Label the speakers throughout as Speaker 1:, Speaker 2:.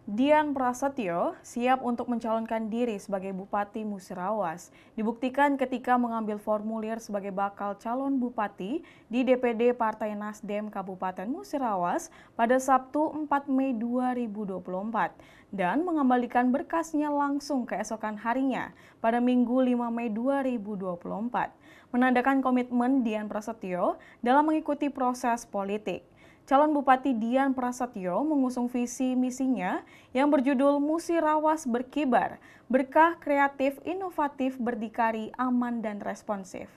Speaker 1: Dian Prasetyo siap untuk mencalonkan diri sebagai Bupati Musirawas. Dibuktikan ketika mengambil formulir sebagai bakal calon bupati di DPD Partai Nasdem Kabupaten Musirawas pada Sabtu 4 Mei 2024 dan mengembalikan berkasnya langsung keesokan harinya pada Minggu 5 Mei 2024. Menandakan komitmen Dian Prasetyo dalam mengikuti proses politik. Calon Bupati Dian Prasetyo mengusung visi misinya yang berjudul Musirawas Berkibar, berkah kreatif, inovatif, berdikari, aman, dan responsif.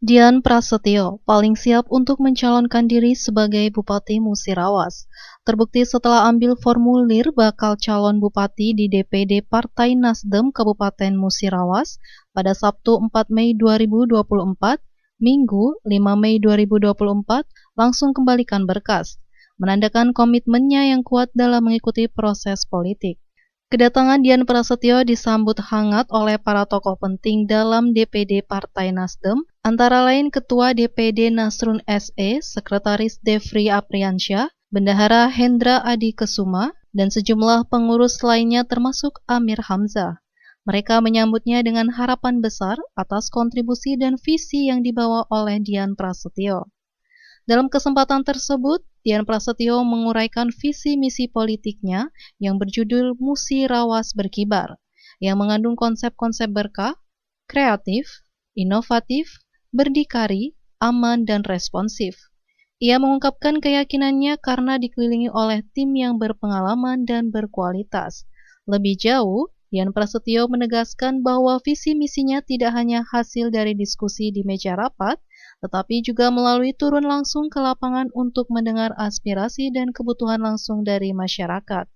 Speaker 2: Dian Prasetyo paling siap untuk mencalonkan diri sebagai Bupati Musirawas. Terbukti setelah ambil formulir bakal calon bupati di DPD Partai Nasdem Kabupaten Musirawas pada Sabtu 4 Mei 2024, Minggu 5 Mei 2024 langsung kembalikan berkas, menandakan komitmennya yang kuat dalam mengikuti proses politik. Kedatangan Dian Prasetyo disambut hangat oleh para tokoh penting dalam DPD Partai Nasdem, antara lain Ketua DPD Nasrun SE, Sekretaris Devri Apriansyah, Bendahara Hendra Adi Kesuma, dan sejumlah pengurus lainnya termasuk Amir Hamzah. Mereka menyambutnya dengan harapan besar atas kontribusi dan visi yang dibawa oleh Dian Prasetyo. Dalam kesempatan tersebut, Dian Prasetyo menguraikan visi misi politiknya yang berjudul Musirawas Berkibar, yang mengandung konsep-konsep berkah, kreatif, inovatif, berdikari, aman, dan responsif. Ia mengungkapkan keyakinannya karena dikelilingi oleh tim yang berpengalaman dan berkualitas. Lebih jauh, Dian Prasetyo menegaskan bahwa visi misinya tidak hanya hasil dari diskusi di meja rapat, tetapi juga melalui turun langsung ke lapangan untuk mendengar aspirasi dan kebutuhan langsung dari masyarakat.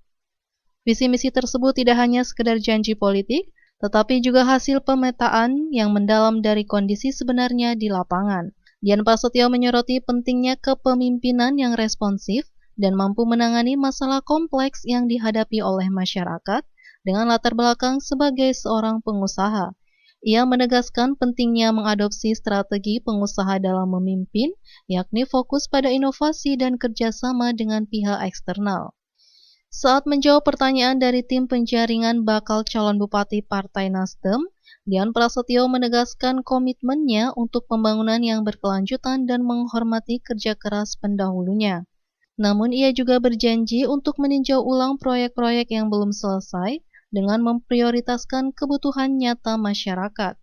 Speaker 2: Visi misi tersebut tidak hanya sekedar janji politik, tetapi juga hasil pemetaan yang mendalam dari kondisi sebenarnya di lapangan. Dian Prasetyo menyoroti pentingnya kepemimpinan yang responsif dan mampu menangani masalah kompleks yang dihadapi oleh masyarakat dengan latar belakang sebagai seorang pengusaha. Ia menegaskan pentingnya mengadopsi strategi pengusaha dalam memimpin, yakni fokus pada inovasi dan kerjasama dengan pihak eksternal. Saat menjawab pertanyaan dari tim penjaringan bakal calon bupati Partai Nasdem, Dian Prasetyo menegaskan komitmennya untuk pembangunan yang berkelanjutan dan menghormati kerja keras pendahulunya. Namun ia juga berjanji untuk meninjau ulang proyek-proyek yang belum selesai dengan memprioritaskan kebutuhan nyata masyarakat.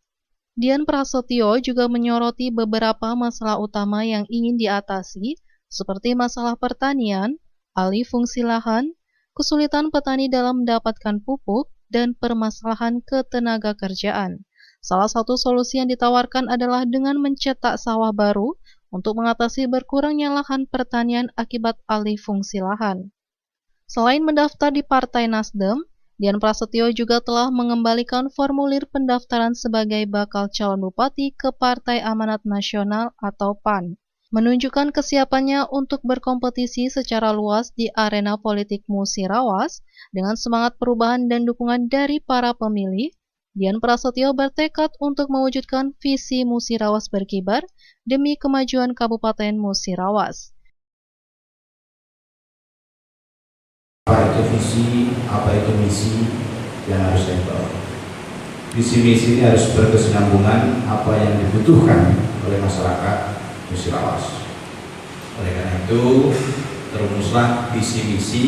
Speaker 2: Dian Prasetyo juga menyoroti beberapa masalah utama yang ingin diatasi, seperti masalah pertanian, alih fungsi lahan, kesulitan petani dalam mendapatkan pupuk, dan permasalahan ketenaga kerjaan. Salah satu solusi yang ditawarkan adalah dengan mencetak sawah baru untuk mengatasi berkurangnya lahan pertanian akibat alih fungsi lahan. Selain mendaftar di Partai Nasdem, Dian Prasetyo juga telah mengembalikan formulir pendaftaran sebagai bakal calon bupati ke Partai Amanat Nasional atau PAN, menunjukkan kesiapannya untuk berkompetisi secara luas di arena politik Musirawas dengan semangat perubahan dan dukungan dari para pemilih. Dian Prasetyo bertekad untuk mewujudkan visi Musirawas Berkibar demi kemajuan Kabupaten Musirawas.
Speaker 3: Apa itu visi, apa itu misi yang harus saya bawa. Visi misi ini harus berkesinambungan apa yang dibutuhkan oleh masyarakat Musirawas. Oleh karena itu terumuslah visi misi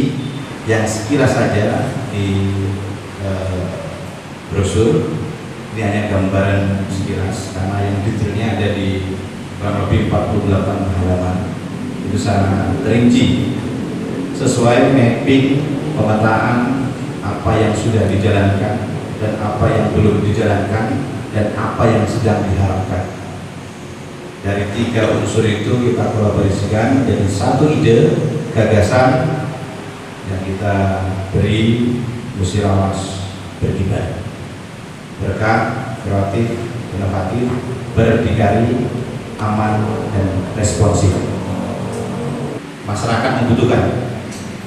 Speaker 3: yang sekira saja di brosur. Ini hanya gambaran sekilas karena yang detailnya ada di kurang lebih 48 halaman. Itu sangat rinci sesuai mapping pemetaan apa yang sudah dijalankan dan apa yang belum dijalankan dan apa yang sedang diharapkan. Dari tiga unsur itu kita kolaborasikan menjadi satu ide gagasan yang kita beri Musirawas Berkibar, berkah, kreatif, inovatif, berdikari, aman, dan responsif. Masyarakat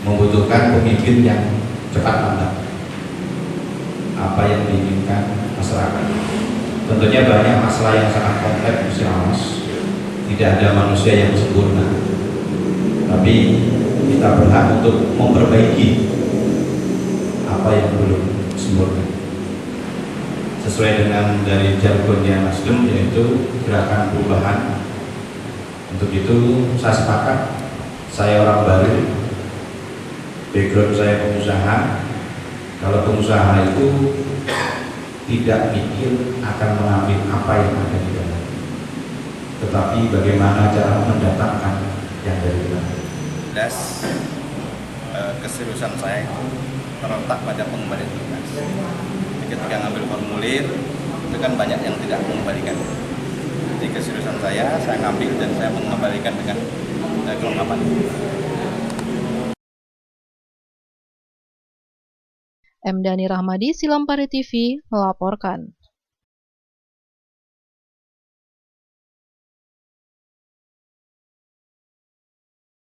Speaker 3: membutuhkan pemimpin yang cepat tanggap apa yang diinginkan masyarakat. Tentunya banyak masalah yang sangat kompleks Musirawas, tidak ada manusia yang sempurna, tapi kita berhak untuk memperbaiki apa yang belum sempurna. Sesuai dengan dari jargonnya Nasdem, yaitu gerakan perubahan. Untuk itu saya sepakat, saya orang baru, background saya pengusaha. Kalau pengusaha itu tidak mikir akan mengambil apa yang ada di dalam, tetapi bagaimana cara mendatangkan yang dari dalam.
Speaker 4: Keseriusan saya itu terletak pada pengembalian tugas. Ketika ngambil formulir itu kan banyak yang tidak mengembalikan. Jadi keseriusan saya ngambil dan saya mengembalikan dengan kelengkapan.
Speaker 2: M. Dhani Rahmadi, Silampari TV, melaporkan.